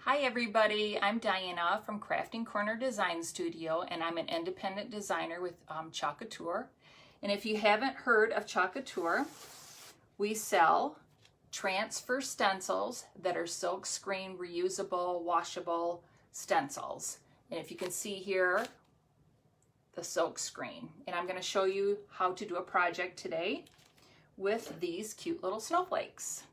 Hi everybody, I'm Diana from Crafting Corner Design Studio, and I'm an independent designer with Chalkature. And if you haven't heard of Chalkature, we sell transfer stencils that are silk screen, reusable, washable stencils. And if you can see here, the silk screen. And I'm going to show you how to do a project today with these cute little snowflakes.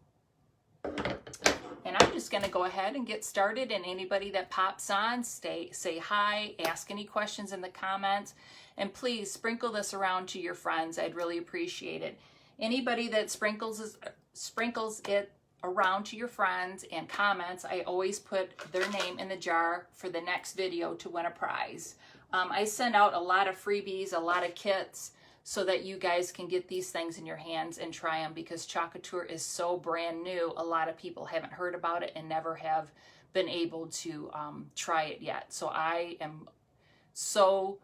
And I'm just going to go ahead and get started, and anybody that pops on, say hi, ask any questions in the comments, and please sprinkle this around to your friends. I'd really appreciate it. Anybody that sprinkles it around to your friends and comments, I always put their name in the jar for the next video to win a prize. I send out a lot of freebies, a lot of kits, so that you guys can get these things in your hands and try them, because Chalkature is so brand new. A lot of people haven't heard about it and never have been able to try it yet. So I am so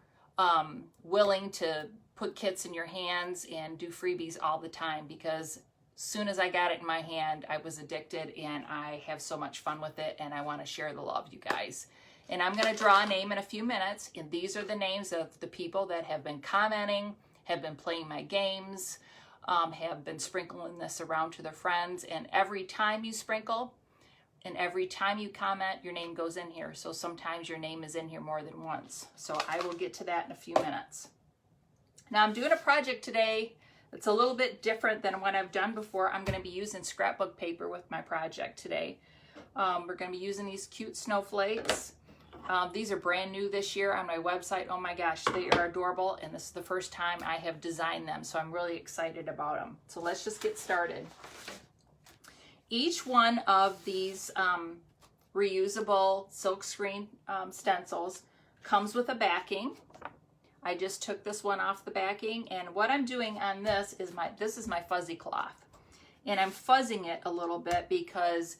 willing to put kits in your hands and do freebies all the time, because as soon as I got it in my hand, I was addicted, and I have so much fun with it, and I want to share the love, you guys. And I'm going to draw a name in a few minutes, and these are the names of the people that have been commenting, have been playing my games, have been sprinkling this around to their friends. And every time you sprinkle and every time you comment, your name goes in here. So sometimes your name is in here more than once. So I will get to that in a few minutes. Now I'm doing a project today that's a little bit different than what I've done before. I'm going to be using scrapbook paper with my project today. We're going to be using these cute snowflakes. These are brand new this year on my website. Oh my gosh, they are adorable, and this is the first time I have designed them, so I'm really excited about them. So let's just get started. Each one of these reusable silkscreen stencils comes with a backing. I just took this one off the backing, and what I'm doing on this is my fuzzy cloth, and I'm fuzzing it a little bit because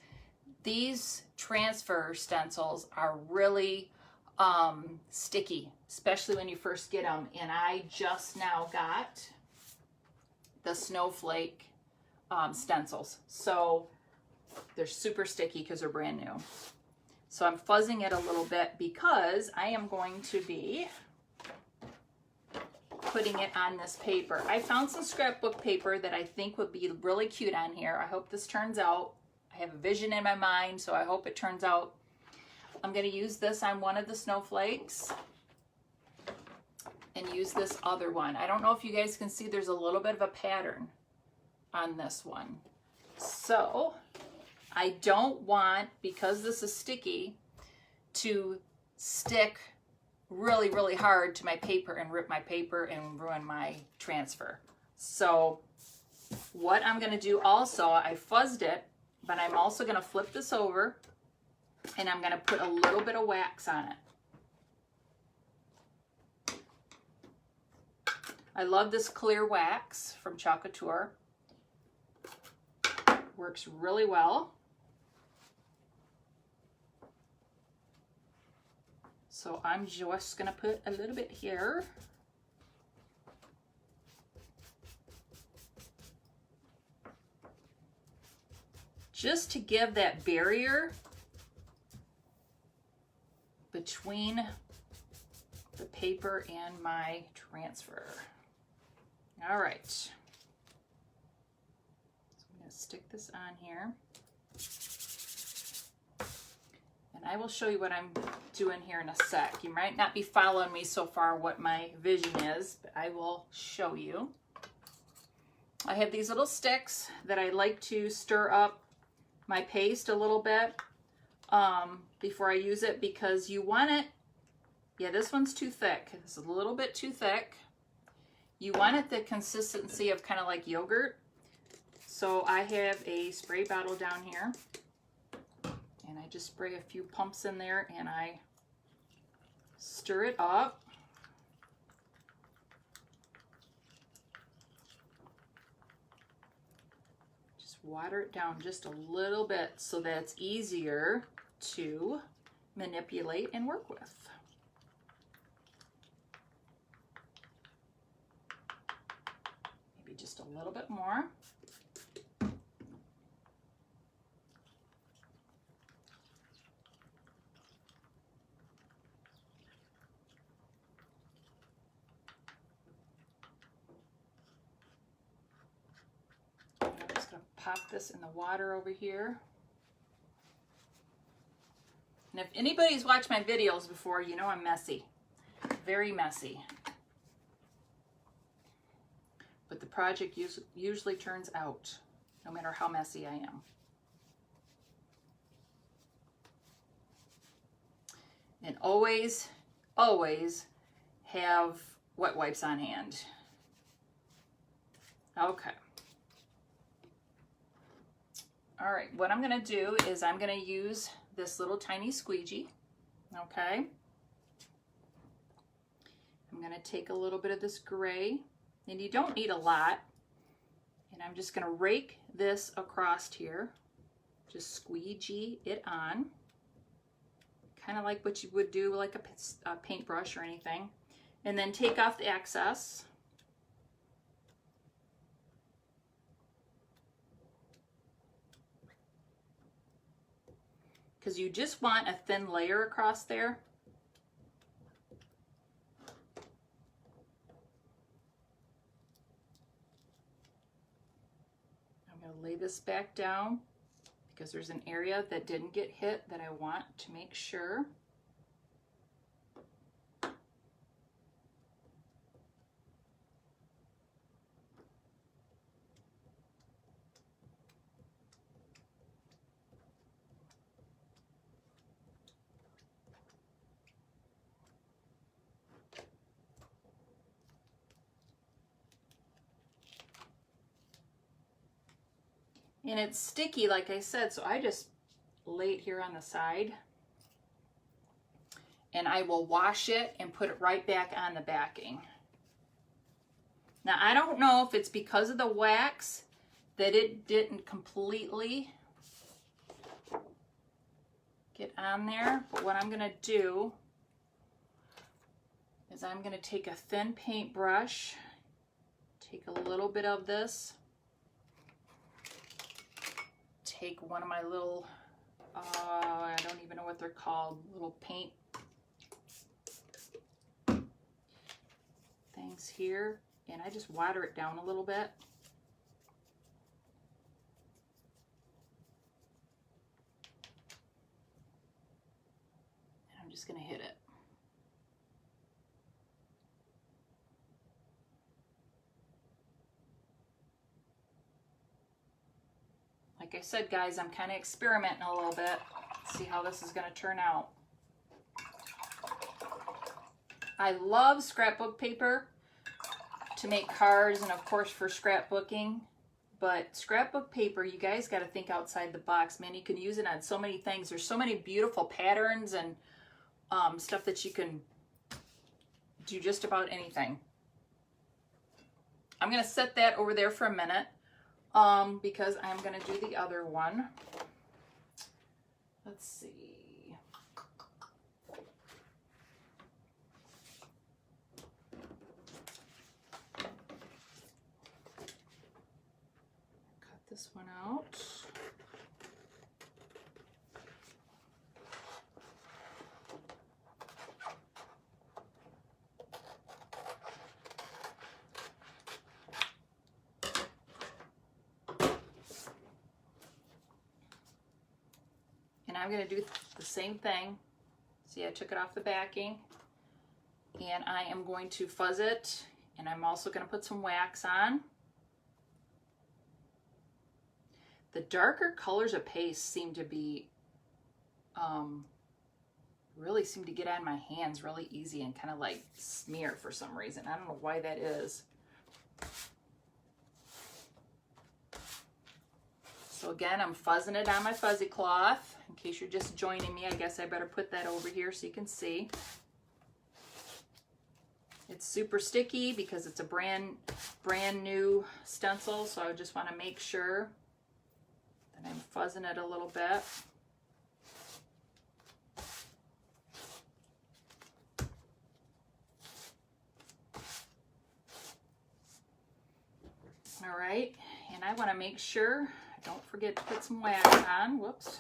these transfer stencils are really sticky, especially when you first get them. And I just now got the snowflake stencils. So they're super sticky because they're brand new. So I'm fuzzing it a little bit because I am going to be putting it on this paper. I found some scrapbook paper that I think would be really cute on here. I hope this turns out. I have a vision in my mind, so I hope it turns out. I'm going to use this on one of the snowflakes and use this other one. I don't know if you guys can see, there's a little bit of a pattern on this one. So I don't want, because this is sticky, to stick really, really hard to my paper and rip my paper and ruin my transfer. So what I'm going to do also, I fuzzed it, but I'm also going to flip this over, and I'm going to put a little bit of wax on it. I love this clear wax from Chalkature. Works really well. So I'm just going to put a little bit here. Just to give that barrier between the paper and my transfer. All right. So I'm going to stick this on here. And I will show you what I'm doing here in a sec. You might not be following me so far what my vision is, but I will show you. I have these little sticks that I like to stir up my paste a little bit before I use it, because you want it, yeah, this one's too thick. It's a little bit too thick. You want it the consistency of kind of like yogurt. So I have a spray bottle down here, and I just spray a few pumps in there, and I stir it up. Water it down just a little bit so that it's easier to manipulate and work with. Maybe just a little bit more. pop this in the water over here. And if anybody's watched my videos before, you know I'm messy. Very messy. But the project usually turns out, no matter how messy I am. And always, always have wet wipes on hand. Okay. All right, what I'm gonna do is I'm gonna use this little tiny squeegee, okay? I'm gonna take a little bit of this gray, and you don't need a lot, and I'm just gonna rake this across here, just squeegee it on, kind of like what you would do like a paintbrush or anything, and then take off the excess. Because you just want a thin layer across there. I'm going to lay this back down because there's an area that didn't get hit that I want to make sure. And it's sticky, like I said, so I just lay it here on the side. And I will wash it and put it right back on the backing. Now, I don't know if it's because of the wax that it didn't completely get on there, but what I'm going to do is I'm going to take a thin paintbrush, take a little bit of this, take one of my little, I don't even know what they're called, little paint things here, and I just water it down a little bit. And I'm just going to hit it. Like I said, guys, I'm kind of experimenting a little bit. See how this is going to turn out. I love scrapbook paper to make cards and, of course, for scrapbooking. But scrapbook paper, you guys got to think outside the box. Man, you can use it on so many things. There's so many beautiful patterns and stuff that you can do just about anything. I'm going to set that over there for a minute. Because I'm going to do the other one. Let's see. Cut this one out. And I'm going to do the same thing. See, I took it off the backing. And I am going to fuzz it. And I'm also going to put some wax on. The darker colors of paste seem to be, really seem to get on my hands really easy and kind of like smear for some reason. I don't know why that is. So again, I'm fuzzing it on my fuzzy cloth. In case you're just joining me, I guess I better put that over here so you can see. It's super sticky because it's a brand new stencil, so I just want to make sure that I'm fuzzing it a little bit. All right, and I want to make sure I don't forget to put some wax on. Whoops.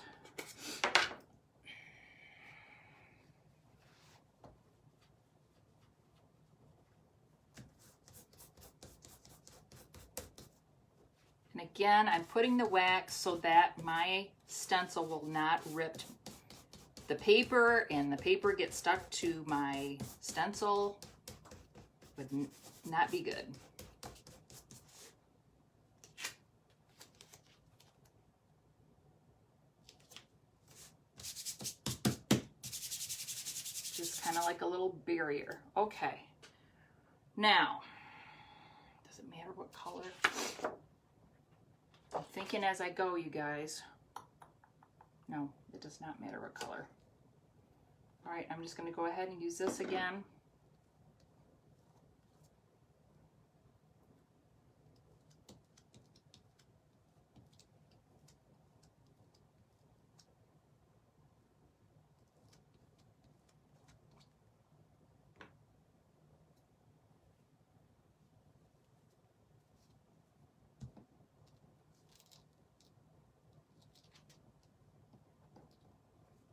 again, I'm putting the wax so that my stencil will not rip the paper and the paper gets stuck to my stencil. Would not be good. Just kind of like a little barrier. Okay. Now, does it matter what color? I'm thinking as I go, you guys. No, it does not matter what color. All right, I'm just going to go ahead and use this again.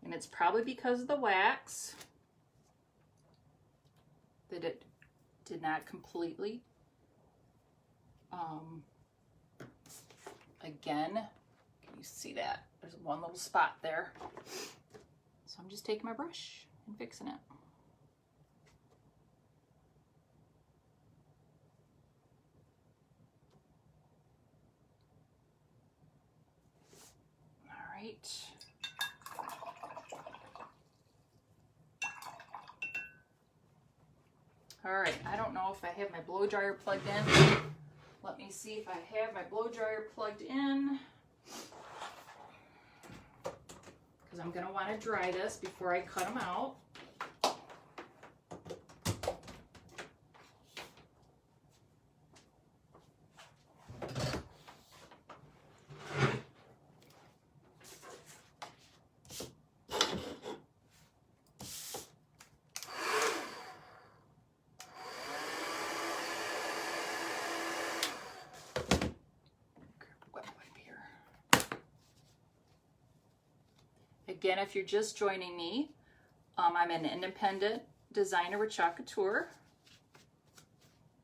And it's probably because of the wax that it did not completely, again, can you see that? There's one little spot there. So I'm just taking my brush and fixing it. All right. All right, I don't know if I have my blow dryer plugged in. Let me see if I have my blow dryer plugged in. Because I'm gonna wanna dry this before I cut them out. Again, if you're just joining me, I'm an independent designer with Chalkateur,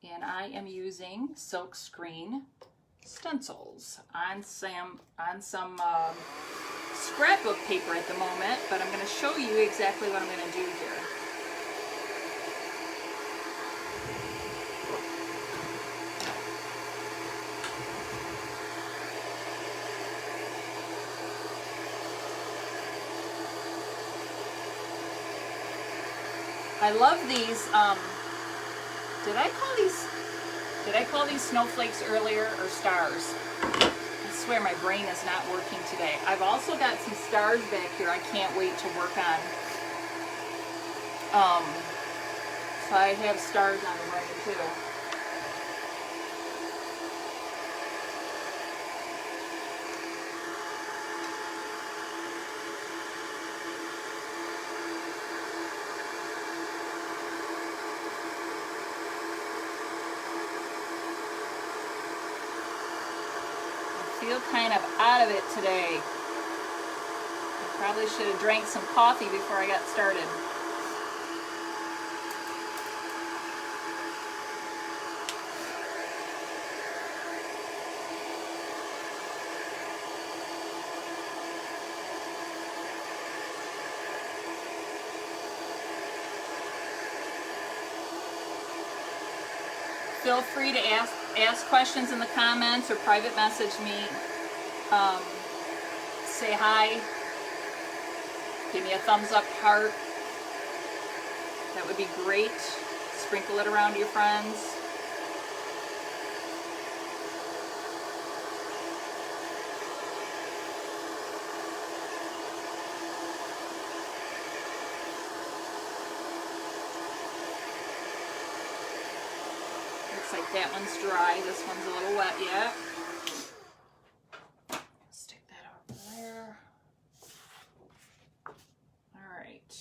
and I am using silk screen stencils on some scrapbook paper at the moment, but I'm going to show you exactly what I'm going to do here. I love these, did I call these snowflakes earlier or stars? I swear my brain is not working today. I've also got some stars back here I can't wait to work on. So I have stars on the way too. Feel kind of out of it today. I probably should have drank some coffee before I got started. Feel free to ask questions in the comments or private message me. Say hi. Give me a thumbs up heart. That would be great. Sprinkle it around to your friends. Like that one's dry, this one's a little wet yet. Stick that over there. All right.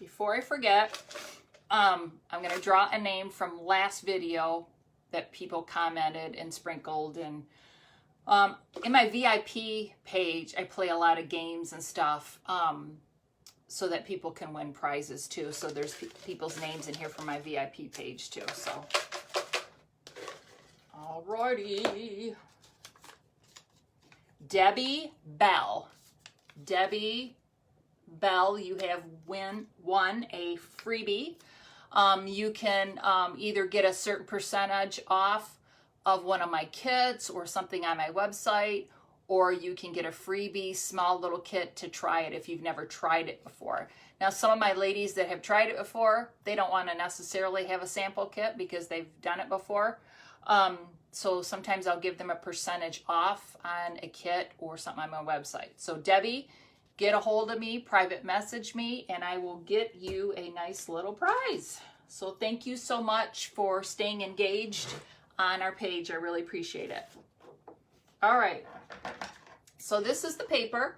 Before I forget, I'm going to draw a name from last video that people commented and sprinkled. And in my VIP page, I play a lot of games and stuff. So that people can win prizes too. So there's people's names in here from my VIP page too. So Alrighty. Debbie Bell. Debbie Bell, you have won a freebie. You can either get a certain percentage off of one of my kits or something on my website, or you can get a freebie small little kit to try it if you've never tried it before. Now, some of my ladies that have tried it before, they don't want to necessarily have a sample kit because they've done it before. So sometimes I'll give them a percentage off on a kit or something on my website. So Debbie, get a hold of me, private message me, and I will get you a nice little prize. So thank you so much for staying engaged on our page. I really appreciate it. All right. So this is the paper,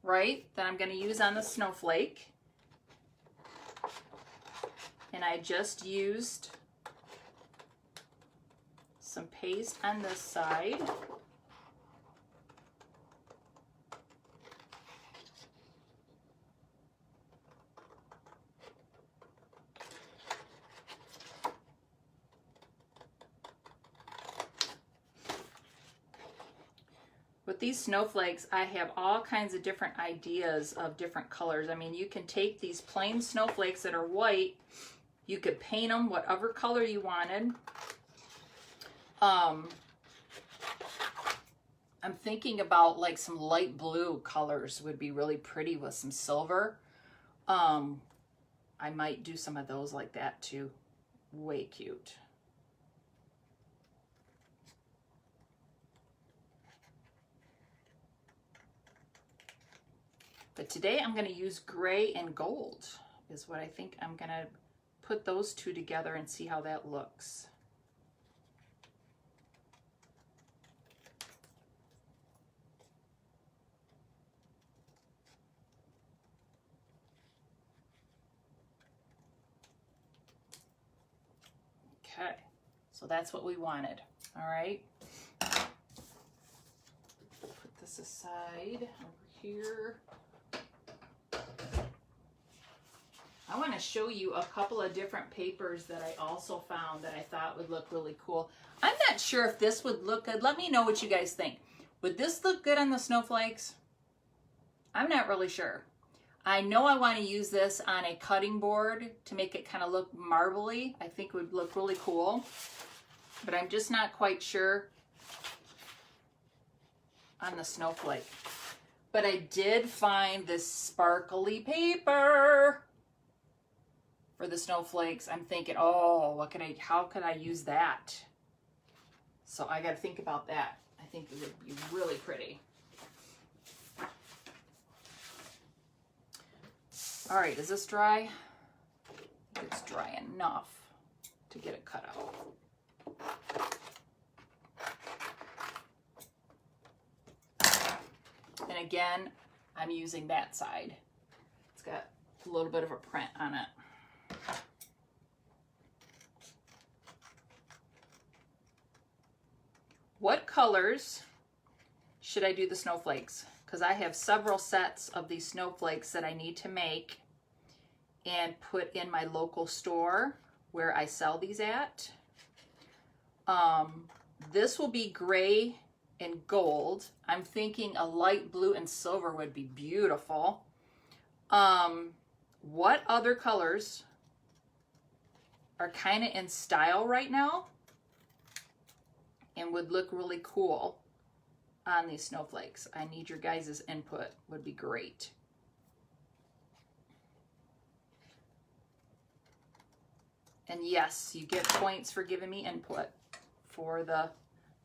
right, that I'm going to use on the snowflake. And I just used some paste on this side. With these snowflakes, I have all kinds of different ideas of different colors. I mean, you can take these plain snowflakes that are white, you could paint them whatever color you wanted. I'm thinking about like some light blue colors would be really pretty with some silver. I might do some of those like that too. Way cute. But today I'm going to use gray and gold is what I think. I'm going to put those two together and see how that looks. Okay, so that's what we wanted. All right. Put this aside over here. I want to show you a couple of different papers that I also found that I thought would look really cool. I'm not sure if this would look good. Let me know what you guys think. Would this look good on the snowflakes? I'm not really sure. I know I want to use this on a cutting board to make it kind of look marbly. I think it would look really cool, but I'm just not quite sure on the snowflake. But I did find this sparkly paper for the snowflakes. I'm thinking, oh, how could I use that? So I got to think about that. I think it would be really pretty. All right, is this dry? It's dry enough to get it cut out. And again, I'm using that side. It's got a little bit of a print on it. What colors should I do the snowflakes? Because I have several sets of these snowflakes that I need to make and put in my local store where I sell these at. This will be gray and gold. I'm thinking a light blue and silver would be beautiful. What other colors are kind of in style right now and would look really cool on these snowflakes? I need your guys' input. Would be great. And yes, you get points for giving me input for the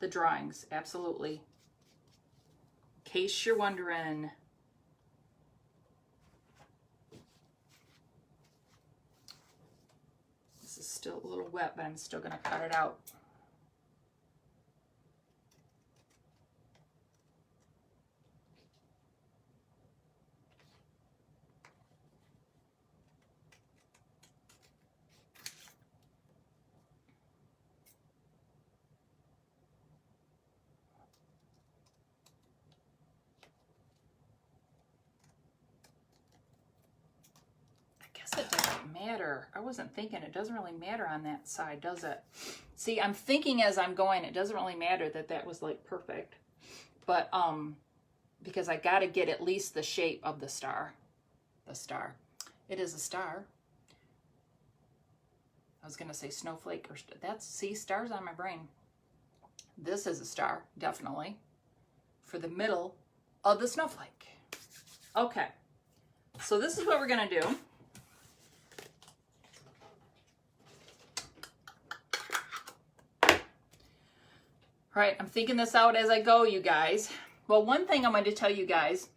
drawings. Absolutely. In case you're wondering. This is still a little wet, but I'm still going to cut it out. It doesn't matter matter. I wasn't thinking. It doesn't really matter on that side, does it? See, I'm thinking as I'm going, it doesn't really matter that that was like perfect. But, because I got to get at least the shape of the star. The star. It is a star. I was going to say snowflake, or that's, see, stars on my brain. This is a star, definitely, for the middle of the snowflake. Okay, so this is what we're going to do. All right, I'm thinking this out as I go, you guys. Well, one thing I'm going to tell you guys,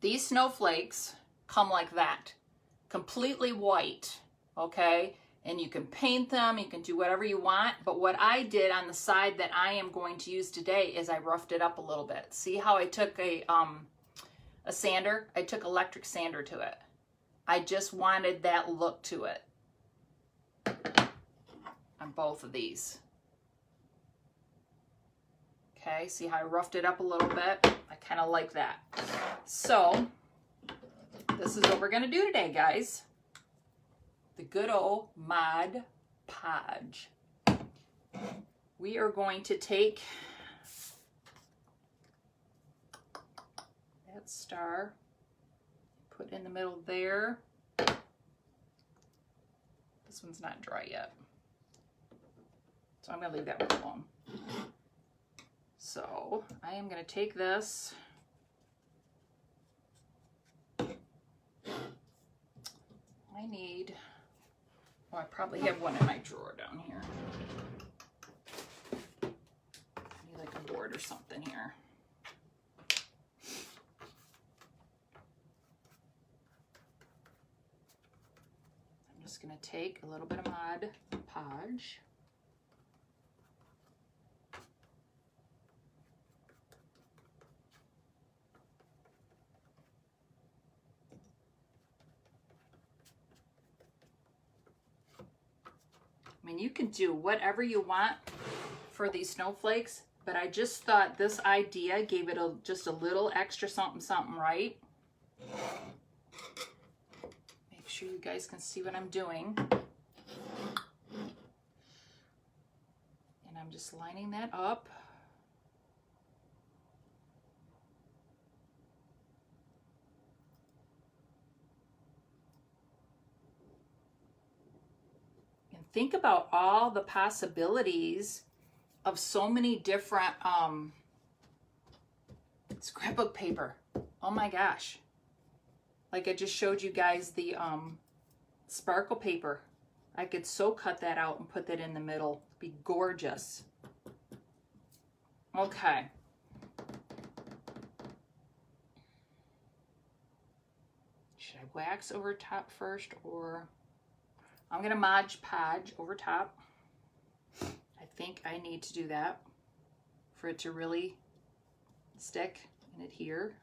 these snowflakes come like that, completely white, okay? And you can paint them, you can do whatever you want, but what I did on the side that I am going to use today is I roughed it up a little bit. See how I took a sander? I took electric sander to it. I just wanted that look to it on both of these. Okay, see how I roughed it up a little bit? I kind of like that. So, this is what we're going to do today, guys. The good old Mod Podge. We are going to take that star, put in the middle there. This one's not dry yet, so I'm going to leave that one alone. So I am going to take this, I need, well, I probably have one in my drawer down here. I need like a board or something here. I'm just going to take a little bit of Mod Podge. I mean, you can do whatever you want for these snowflakes, but I just thought this idea gave it just a little extra something, something, right? Make sure you guys can see what I'm doing. And I'm just lining that up. Think about all the possibilities of so many different scrapbook paper. Oh my gosh. Like I just showed you guys the sparkle paper. I could so cut that out and put that in the middle. It'd be gorgeous. Okay. Should I wax over top first, or I'm going to Mod Podge over top. I think I need to do that for it to really stick and adhere.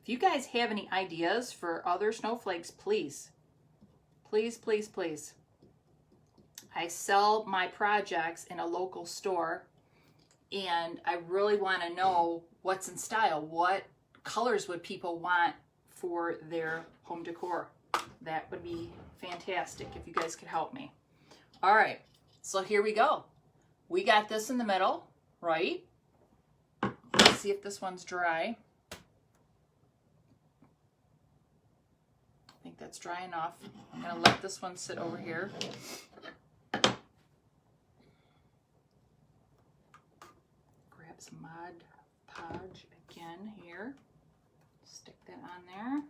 If you guys have any ideas for other snowflakes, please, please, please, please. I sell my projects in a local store, and I really want to know what's in style. What colors would people want for their home decor? That would be fantastic if you guys could help me. All right, so here we go. We got this in the middle, right? Let's see if this one's dry. I think that's dry enough. I'm going to let this one sit over here. Grab some Mod Podge again here. Stick that on there.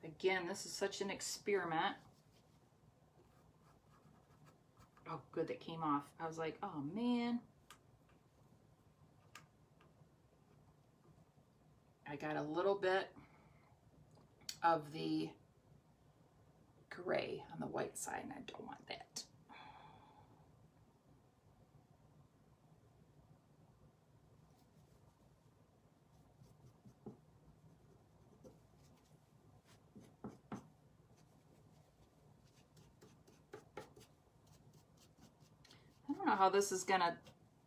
Again, this is such an experiment. Oh, good, that came off. I was like, oh man. I got a little bit of the gray on the white side, and I don't want that. know how this is gonna,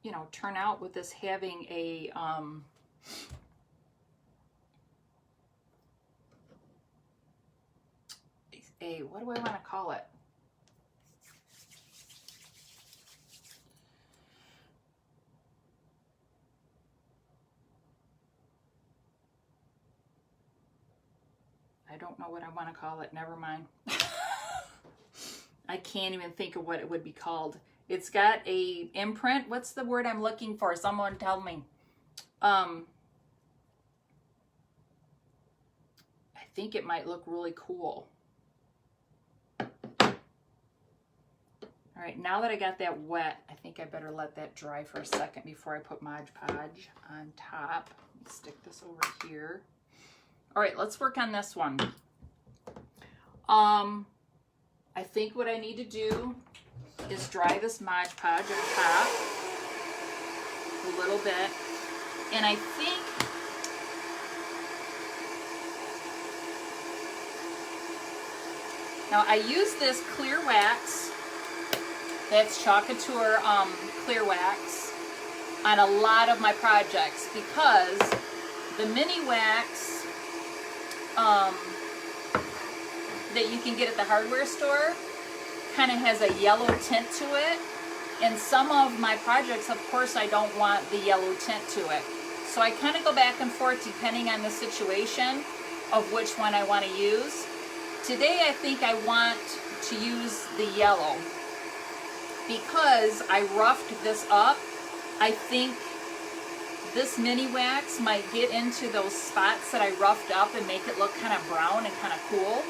you know, turn out with this having a, what do I want to call it? I don't know what I want to call it. Never mind. I can't even think of what it would be called. It's got a imprint. What's the word I'm looking for? Someone tell me. I think it might look really cool. All right, now that I got that wet, I think I better let that dry for a second before I put Mod Podge on top. Let me stick this over here. All right, let's work on this one. I think what I need to do is dry this Mod Podge on top a little bit. And I think now I use this clear wax, that's Chalk Couture clear wax, on a lot of my projects because the mini wax that you can get at the hardware store kind of has a yellow tint to it, and some of my projects, of course, I don't want the yellow tint to it, so I kind of go back and forth depending on the situation of which one I want to use. Today I think I want to use the yellow because I roughed this up. I think this mini wax might get into those spots that I roughed up and make it look kind of brown and kind of cool.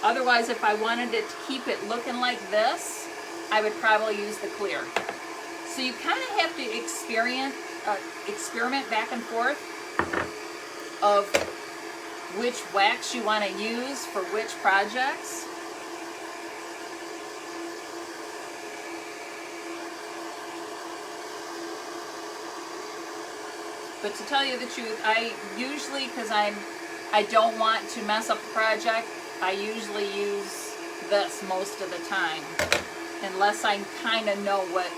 Otherwise, if I wanted it to keep it looking like this, I would probably use the clear. So you kind of have to experiment back and forth of which wax you want to use for which projects. But to tell you the truth, I usually, because I don't want to mess up the project, I usually use this most of the time, unless I kind of know what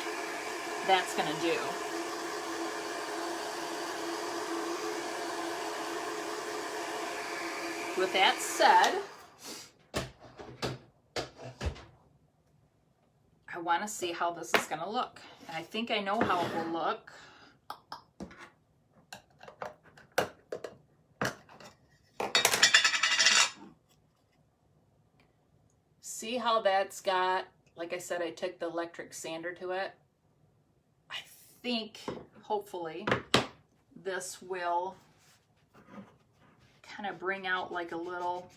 that's going to do. With that said, I want to see how this is going to look. And I think I know how it will look. See how that's got, like I said, I took the electric sander to it. I think, hopefully, this will kind of bring out like a little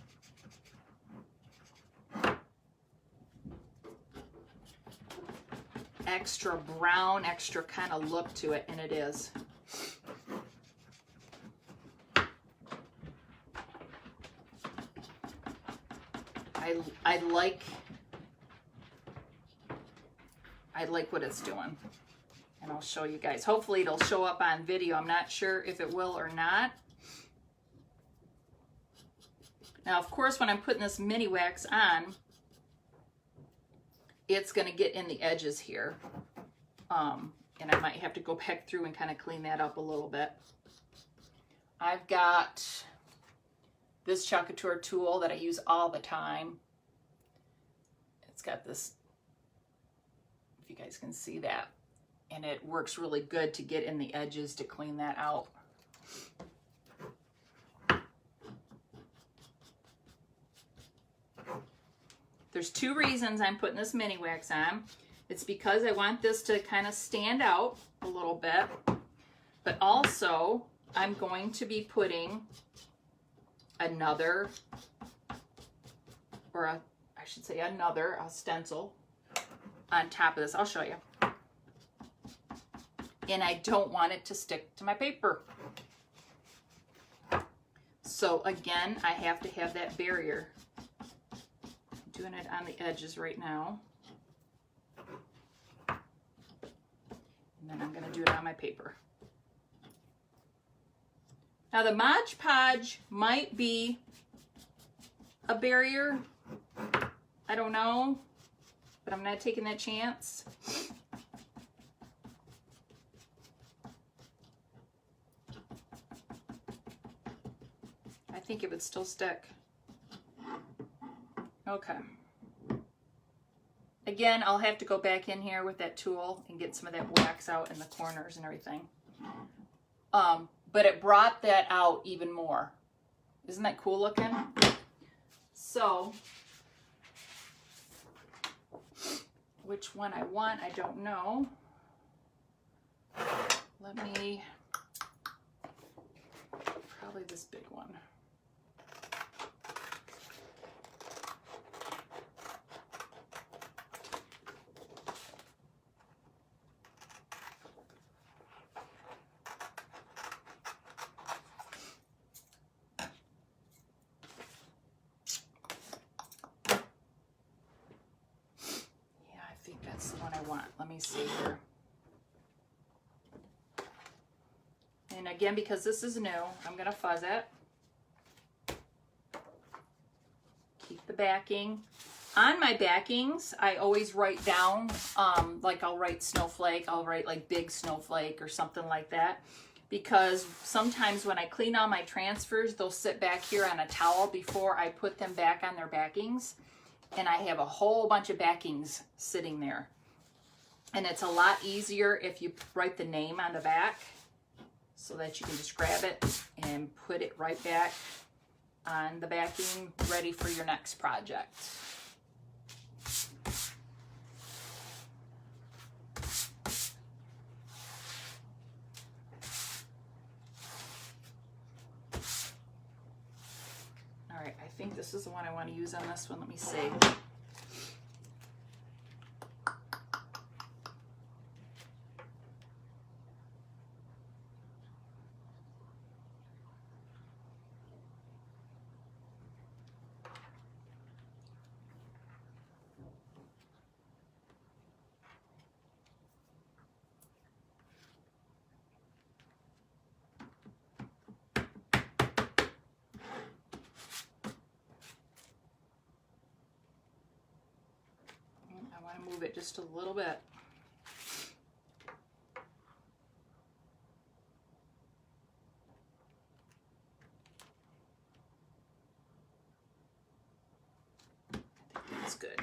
extra brown, extra kind of look to it, and it is. I like what it's doing, and I'll show you guys. Hopefully it'll show up on video. I'm not sure if it will or not. Now, of course, when I'm putting this mini wax on, it's going to get in the edges here, and I might have to go back through and kind of clean that up a little bit. I've got this Chalk Couture tool that I use all the time. It's got this, if you guys can see that, and it works really good to get in the edges to clean that out. There's two reasons I'm putting this mini wax on. It's because I want this to kind of stand out a little bit, but also I'm going to be putting another, or I should say another stencil on top of this. I'll show you. And I don't want it to stick to my paper. So again, I have to have that barrier. I'm doing it on the edges right now. And then I'm going to do it on my paper. Now the Mod Podge might be a barrier. I don't know. but I'm not taking that chance. I think it would still stick. Okay. Again, I'll have to go back in here with that tool and get some of that wax out in the corners and everything. But it brought that out even more. Isn't that cool looking? So, which one I want, I don't know. Let me, probably this big one. That's the one I want. Let me see here. And again, because this is new, I'm going to fuzz it. Keep the backing. On my backings, I always write down, like I'll write snowflake, I'll write like big snowflake or something like that. Because sometimes when I clean all my transfers, they'll sit back here on a towel before I put them back on their backings. And I have a whole bunch of backings sitting there. And it's a lot easier if you write the name on the back so that you can just grab it and put it right back on the backing, ready for your next project. All right, I think this is the one I want to use on this one. Let me see. I want to move it just a little bit. I think that's good.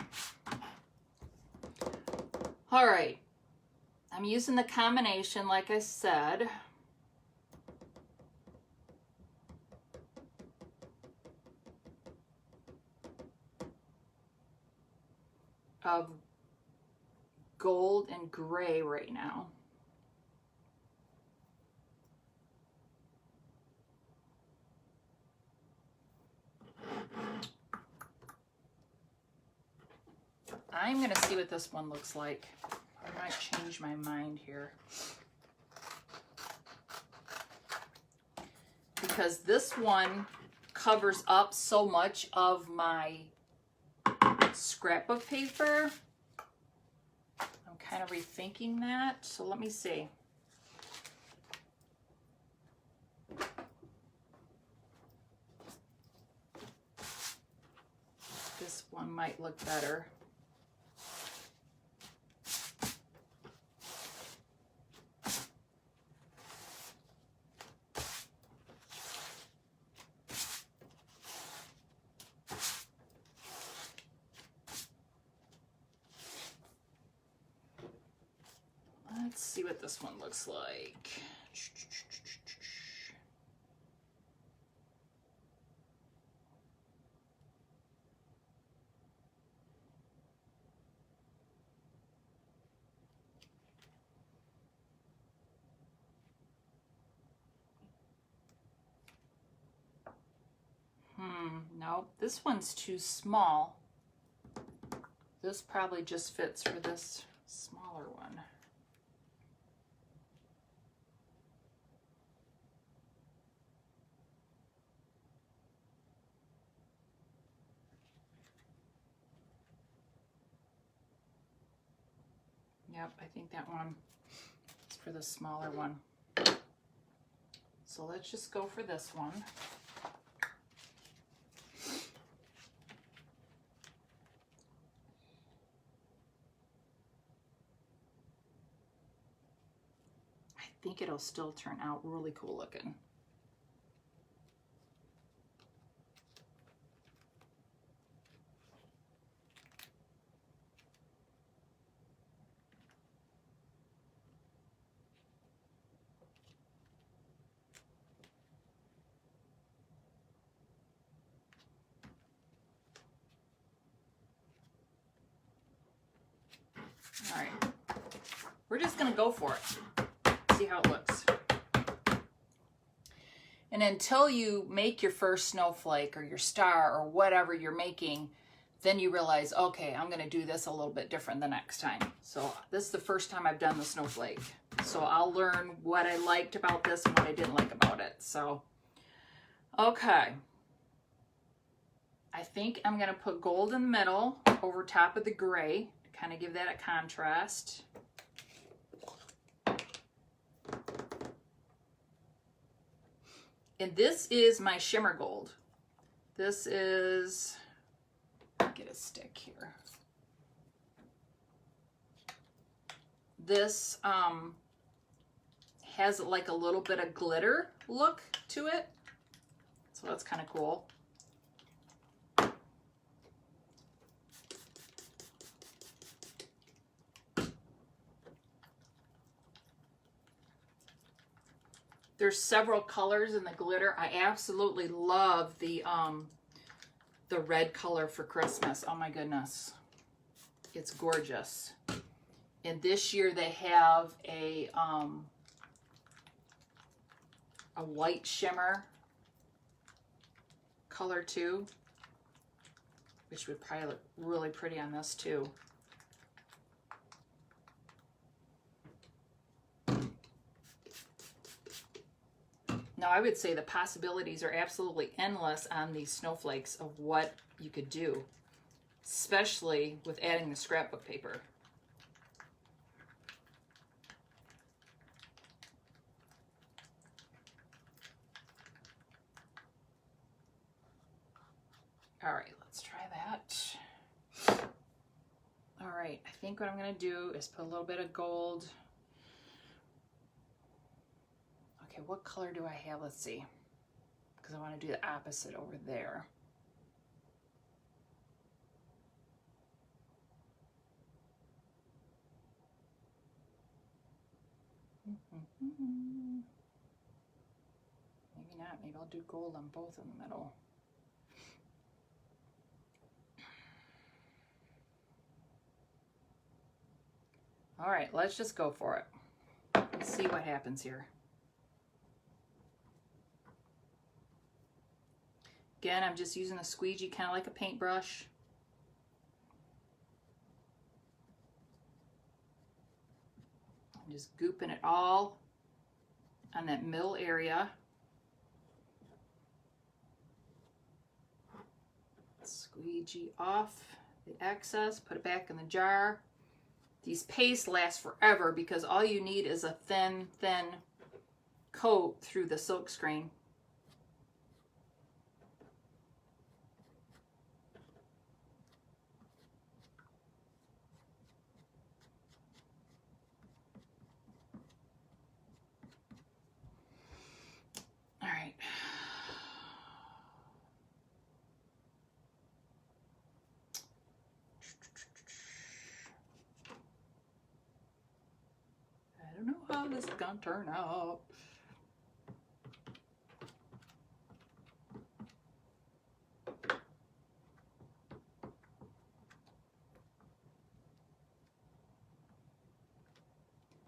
All right. I'm using the combination, like I said. Of gold and gray right now. I'm going to see what this one looks like. I might change my mind here. Because this one covers up so much of my scrapbook paper. I'm kind of rethinking that. So let me see. This one might look better. Let's see what this one looks like. No, this one's too small. This probably just fits for this smaller one. Yep, I think that one is for the smaller one. So let's just go for this one. think it'll still turn out really cool looking. All right, we're just gonna go for it, see how it looks. And until you make your first snowflake or your star or whatever you're making, then you realize, okay, I'm gonna do this a little bit different the next time. So this is the first time I've done the snowflake. So I'll learn what I liked about this and what I didn't like about it. So, okay. I think I'm gonna put gold in the middle over top of the gray to kind of give that a contrast. And this is my shimmer gold. This is, get a stick here. This has like a little bit of glitter look to it. So that's kind of cool. There's several colors in the glitter. I absolutely love the red color for Christmas. Oh my goodness. It's gorgeous. And this year they have a white shimmer color too, which would probably look really pretty on this too. Now, I would say the possibilities are absolutely endless on these snowflakes of what you could do, especially with adding the scrapbook paper. All right, let's try that. All right, I think what I'm gonna do is put a little bit of gold. Okay, what color do I have? Let's see, because I want to do the opposite over there. Maybe not. Maybe I'll do gold on both in the middle. All right, let's just go for it. Let's see what happens here. Again, I'm just using a squeegee, kind of like a paintbrush. I'm just gooping it all on that middle area. Squeegee off the excess, put it back in the jar. These pastes last forever because all you need is a thin coat through the silk screen. All right. I don't know how this is gonna turn out.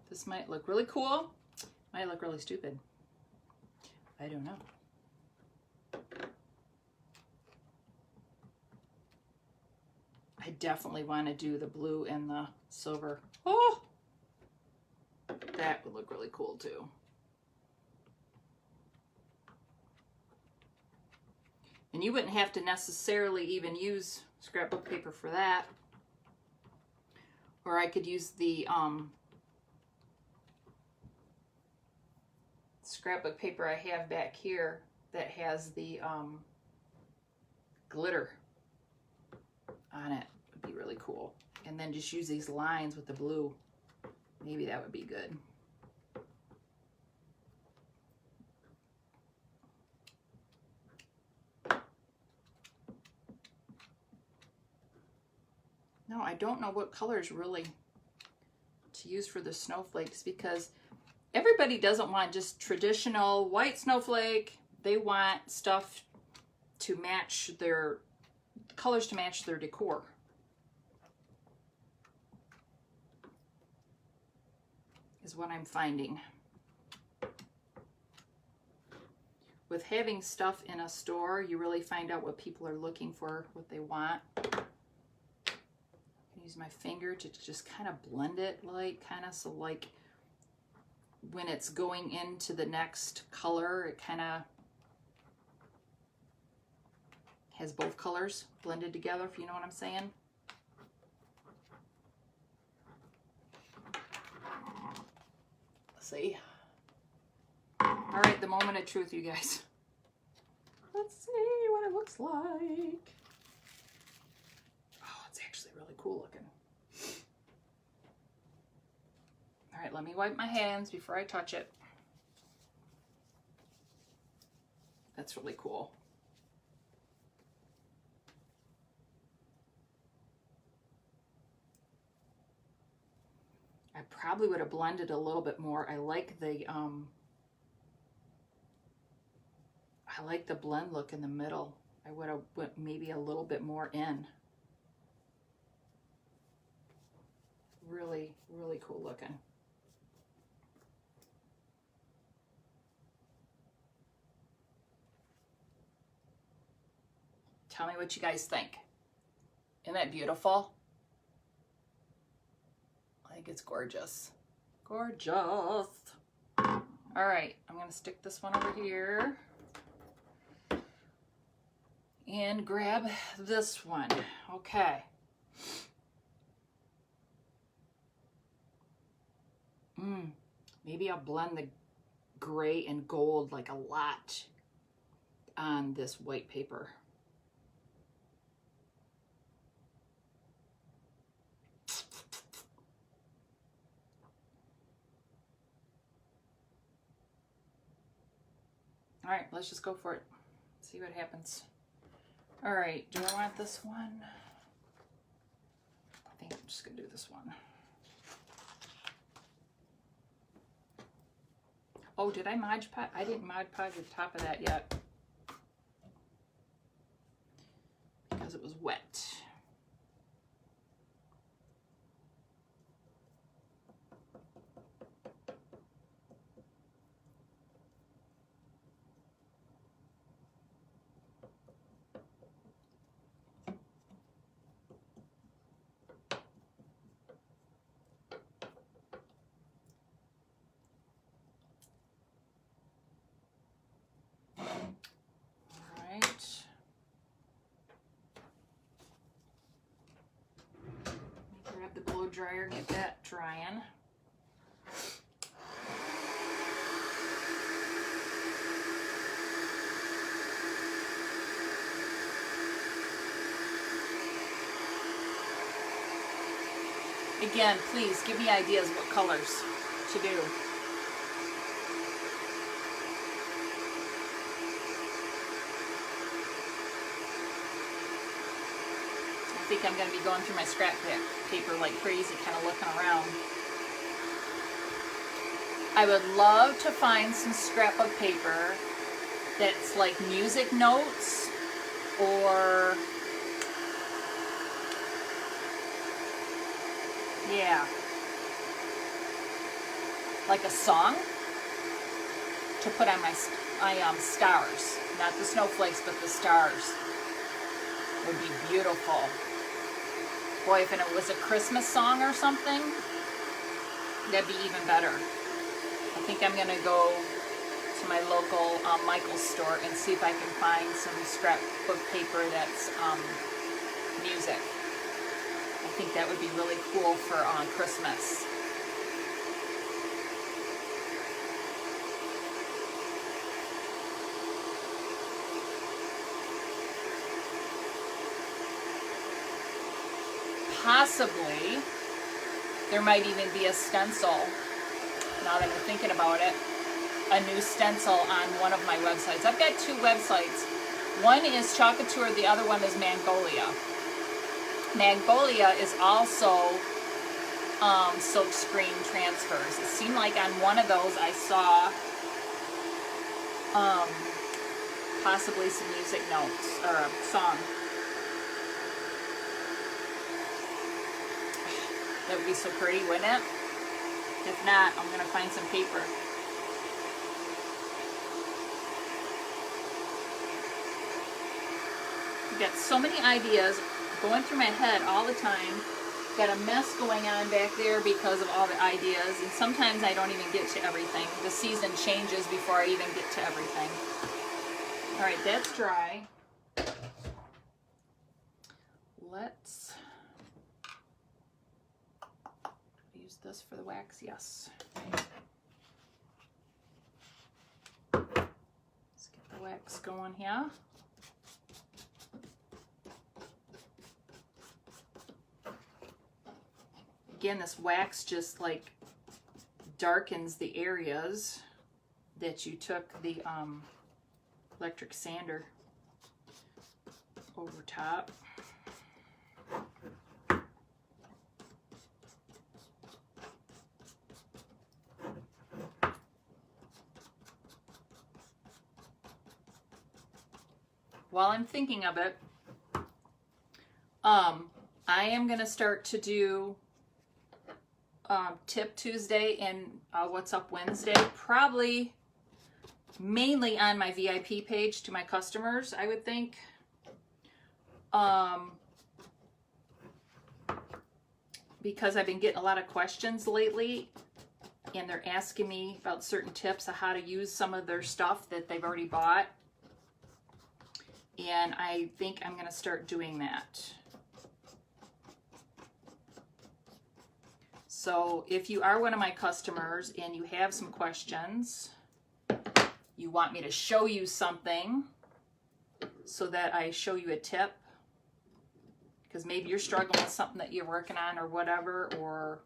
This might look really cool, might look really stupid. I don't know. I definitely want to do the blue and the silver. Oh! That would look really cool too. And you wouldn't have to necessarily even use scrapbook paper for that. Or I could use the scrapbook paper I have back here that has the glitter on it. Would be really cool. And then just use these lines with the blue. Maybe that would be good. No, I don't know what colors really to use for the snowflakes, because everybody doesn't want just traditional white snowflake. They want stuff to match their colors, to match their decor. Is what I'm finding. With having stuff in a store, you really find out what people are looking for, what they want. Use my finger to just kind of blend it, like kind of, so like when it's going into the next color, it kind of has both colors blended together, if you know what I'm saying. Let's see. All right, the moment of truth, you guys. Let's see what it looks like. Oh, it's actually really cool looking. All right, let me wipe my hands before I touch it. That's really cool. I probably would have blended a little bit more. I like the blend look in the middle. I would have went maybe a little bit more in. Really, really cool looking. Tell me what you guys think. Isn't that beautiful? I think it's gorgeous. Gorgeous. All right, I'm gonna stick this one over here and grab this one. Okay. Maybe I'll blend the gray and gold like a lot on this white paper. All right, let's just go for it. See what happens. All right, do I want this one? I think I'm just gonna do this one. Oh, did I Mod Podge? I didn't Mod Podge the top of that yet because it was wet. Grab the blow dryer, get that drying. Again, please give me ideas what colors to do. I think I'm going to be going through my scrap paper like crazy, kind of looking around. I would love to find some scrapbook paper that's like music notes or, yeah, like a song to put on my stars. Not the snowflakes, but the stars. Would be beautiful. Boy, if it was a Christmas song or something, that'd be even better. I think I'm gonna go to my local Michael's store and see if I can find some scrapbook paper that's music. I think that would be really cool for Christmas. Possibly, there might even be a stencil, now that I'm thinking about it, a new stencil on one of my websites. I've got two websites. One is Chocolate Tour, the other one is Magnolia. Magnolia is also silk screen transfers. It seemed like on one of those I saw possibly some music notes or a song. That would be so pretty, wouldn't it? If not, I'm gonna find some paper. I've got so many ideas going through my head all the time. Got a mess going on back there because of all the ideas, and sometimes I don't even get to everything. The season changes before I even get to everything. All right, that's dry. Let's use this for the wax. Yes. Let's get the wax going here. Again, this wax just like darkens the areas that you took the electric sander over top. While I'm thinking of it, I am going to start to do Tip Tuesday and What's Up Wednesday, probably mainly on my VIP page to my customers, I would think. Because I've been getting a lot of questions lately, and they're asking me about certain tips of how to use some of their stuff that they've already bought. And I think I'm going to start doing that. So if you are one of my customers and you have some questions, you want me to show you something so that I show you a tip, because maybe you're struggling with something that you're working on or whatever, or,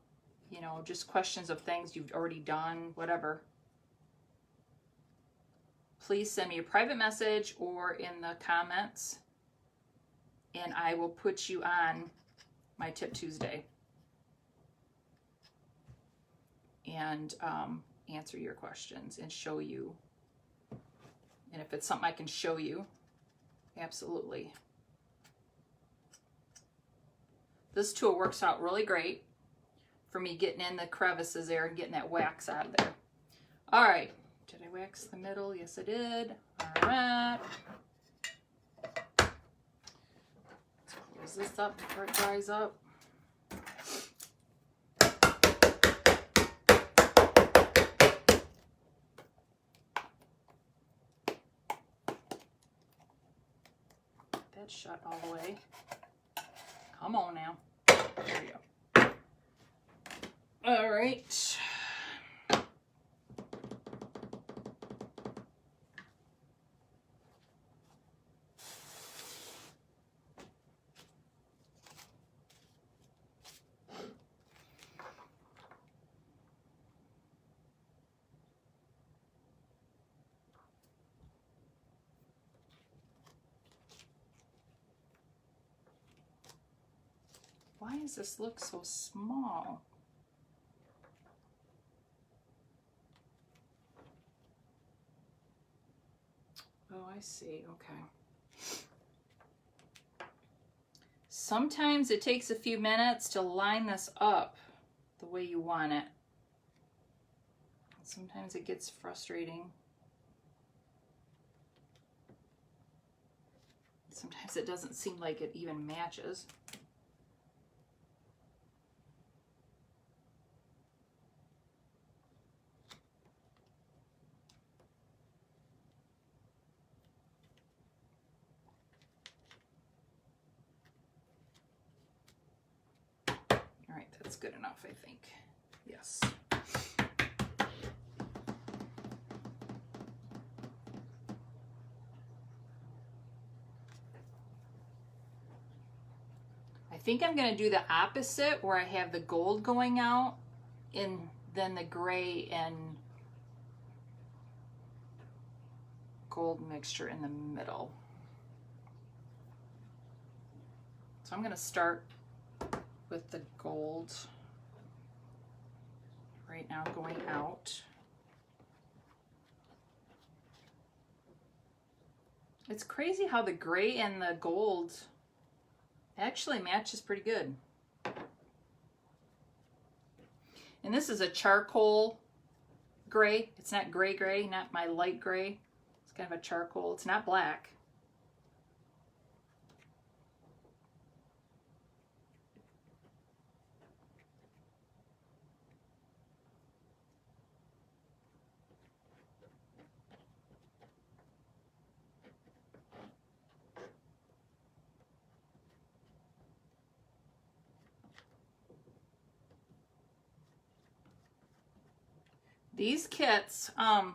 you know, just questions of things you've already done, whatever. Please send me a private message or in the comments, and I will put you on my Tip Tuesday and answer your questions and show you. And if it's something I can show you, absolutely. This tool works out really great for me getting in the crevices there and getting that wax out of there. All right. Did I wax the middle? Yes, I did. All right. Let's close this up before it dries up. That's shut all the way. Come on now. There you go. All right. Why does this look so small? Oh, I see. Okay. Sometimes it takes a few minutes to line this up the way you want it. Sometimes it gets frustrating. Sometimes it doesn't seem like it even matches. That's good enough, I think. Yes. I think I'm going to do the opposite, where I have the gold going out and then the gray and gold mixture in the middle. So I'm going to start with the gold right now going out. It's crazy how the gray and the gold actually matches pretty good. And this is a charcoal gray. It's not gray, not my light gray. It's kind of a charcoal. It's not black. These kits, I'm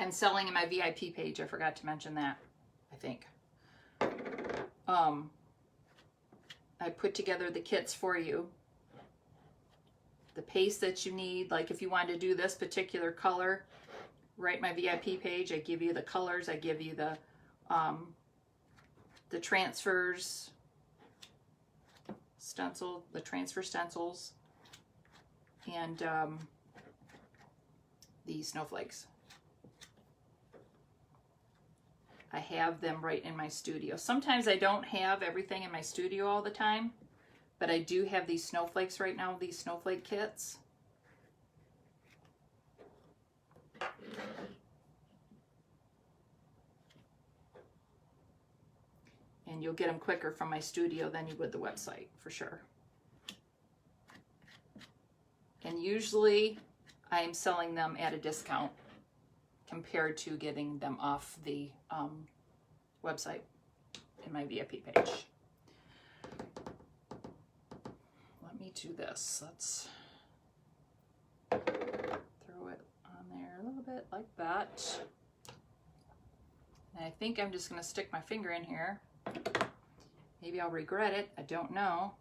selling in my VIP page. I forgot to mention that, I think. I put together the kits for you. The paste that you need, like if you want to do this particular color, write my VIP page. I give you the colors. I give you the transfers, stencil, the transfer stencils, and the snowflakes. I have them right in my studio. Sometimes I don't have everything in my studio all the time, but I do have these snowflakes right now, these snowflake kits. And you'll get them quicker from my studio than you would the website, for sure. And usually I am selling them at a discount compared to getting them off the website in my VIP page. Let me do this. Let's throw it on there a little bit like that. And I think I'm just going to stick my finger in here. Maybe I'll regret it. I don't know.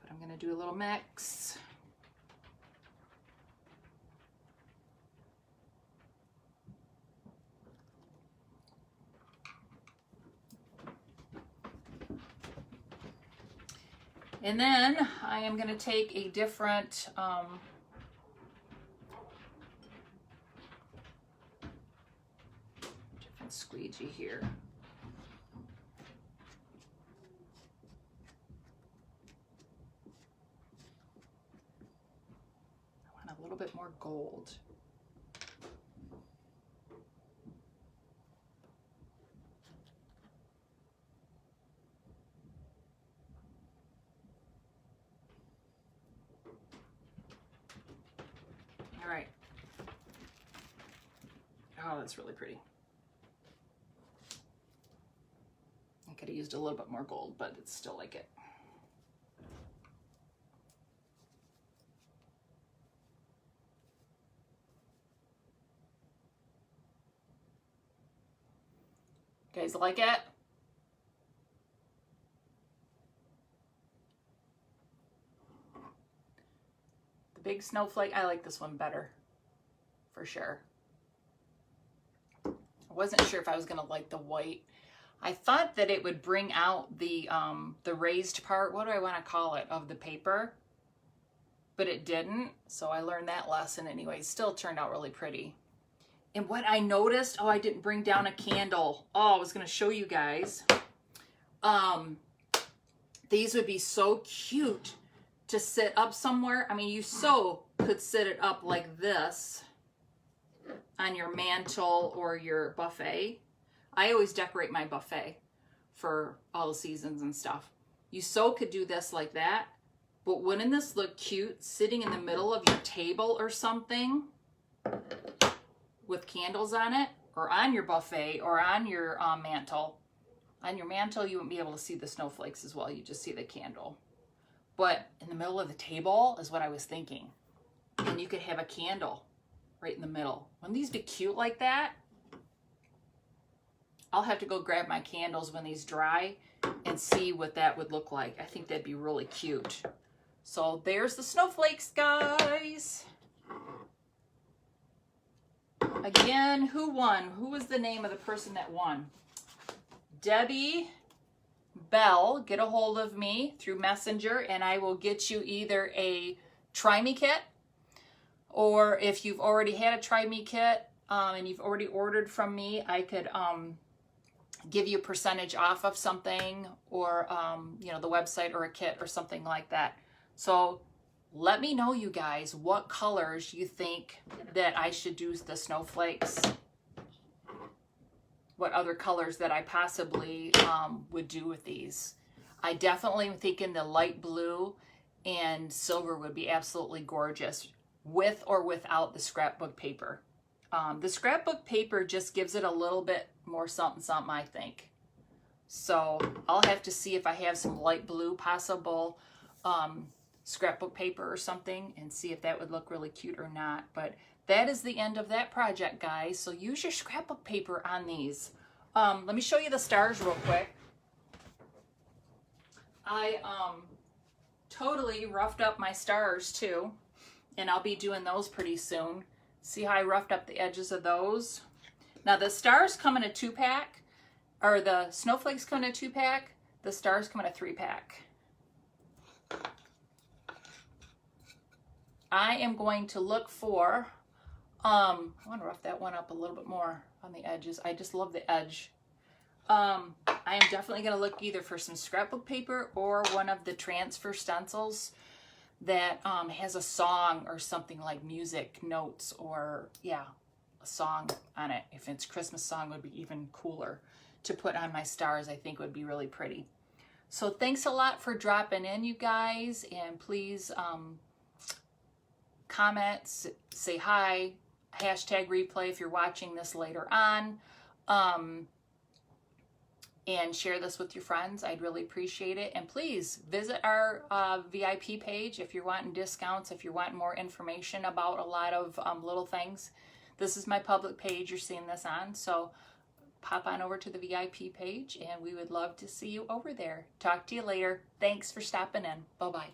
But I'm going to do a little mix. And then I am going to take a different squeegee here. I want a little bit more gold. All right. Oh, that's really pretty. I could have used a little bit more gold, but it's still like it. You guys like it? The big snowflake, I like this one better, for sure. I wasn't sure if I was gonna like the white. I thought that it would bring out the raised part, what do I want to call it, of the paper, but it didn't. So I learned that lesson anyway. Still turned out really pretty. And what I noticed, oh, I didn't bring down a candle. Oh, I was going to show you guys. These would be so cute to sit up somewhere. I mean, you so could sit it up like this on your mantle or your buffet. I always decorate my buffet for all the seasons and stuff. You so could do this like that, but wouldn't this look cute sitting in the middle of your table or something with candles on it, or on your buffet, or on your mantle? On your mantle, you wouldn't be able to see the snowflakes as well. You just see the candle. But in the middle of the table is what I was thinking. And you could have a candle right in the middle. Wouldn't these be cute like that? I'll have to go grab my candles when these dry and see what that would look like. I think that'd be really cute. So there's the snowflakes, guys. Again, who won? Who was the name of the person that won? Debbie Bell, get a hold of me through Messenger and I will get you either a Try Me kit, or if you've already had a Try Me kit and you've already ordered from me, I could give you a percentage off of something, or you know, the website or a kit or something like that. So let me know, you guys, what colors you think that I should do the snowflakes. What other colors that I possibly would do with these. I definitely am thinking the light blue and silver would be absolutely gorgeous with or without the scrapbook paper. The scrapbook paper just gives it a little bit more something something, I think. So I'll have to see if I have some light blue possible scrapbook paper or something and see if that would look really cute or not. But that is the end of that project, guys. So use your scrapbook paper on these. Let me show you the stars real quick. I totally roughed up my stars too, and I'll be doing those pretty soon. See how I roughed up the edges of those? Now the stars come in a 2-pack, or the snowflakes come in a 2-pack, the stars come in a 3-pack. I am going to look for, I want to rough that one up a little bit more on the edges. I just love the edge. I am definitely going to look either for some scrapbook paper or one of the transfer stencils that has a song or something like music notes, or yeah, a song on it. If it's Christmas song, would be even cooler to put on my stars. I think would be really pretty. So thanks a lot for dropping in, you guys, and please comment, say hi, hashtag replay if you're watching this later on, and share this with your friends. I'd really appreciate it. And please visit our VIP page if you're wanting discounts, if you're wanting more information about a lot of little things. This is my public page you're seeing this on, so pop on over to the VIP page and we would love to see you over there. Talk to you later. Thanks for stopping in. Bye-bye.